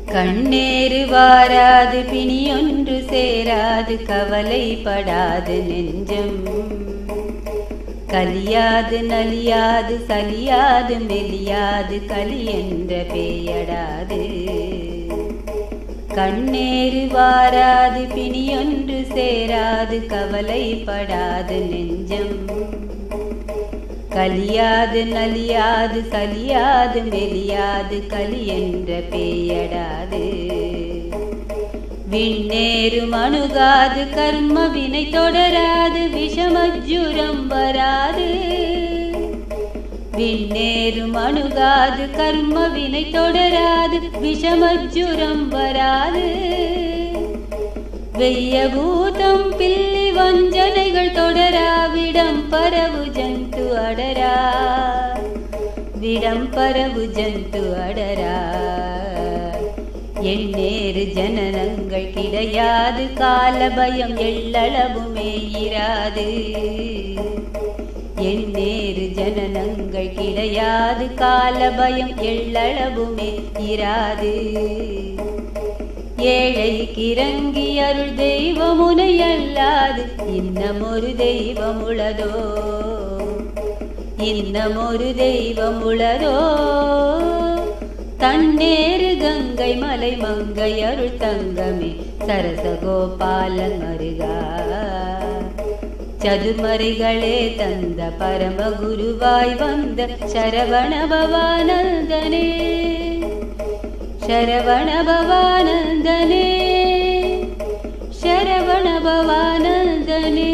கண்ணேறு வாராது பிணியொன்று சேராது கவலைப்படாது நெஞ்சம் கலியாது நலியாது சலியாது மெலியாது களி என்ற பேயடாது கண்ணேறு வாராது பிணியொன்று சேராது கவலைப்படாது நெஞ்சம் கலியாது நலியாது சலியாது மெலியாது களி என்ற பேயடாது விண்ணேறும் அணுகாது கர்ம வினை தொடராது விஷமஜுரம் வராது விண்ணேறும் அணுகாது கர்ம வினை தொடராது விஷமஜுரம் வராது வெய்ய பூதம் பில்லி வஞ்சனைகள் தொடரா விடம் பரவு ஜந்து அடரா விடம் பரவு ஜந்து அடரா எண்ணேறு ஜனனங்கள் கிடையாது கால பயம் எள்ளளவுமே இராது எண்ணேறு ஜனனங்கள் கிடையாது கால பயம் எள்ளளவுமே இராது ஏழைக்கு இறங்கி அருள் தெய்வமுனை அல்லாது இன்னமொரு தெய்வம் உளதோ இன்னமொரு தெய்வம் உளதோ தன்னேறு கங்கை மலை மங்கை அருள் தங்கமே சரசகோபாலன் அருகா சதுமறைகளே தந்த பரம குருவாய் வந்த சரவண பவானந்தனே சரவண பவானந்தனே சரவண பவானந்தனே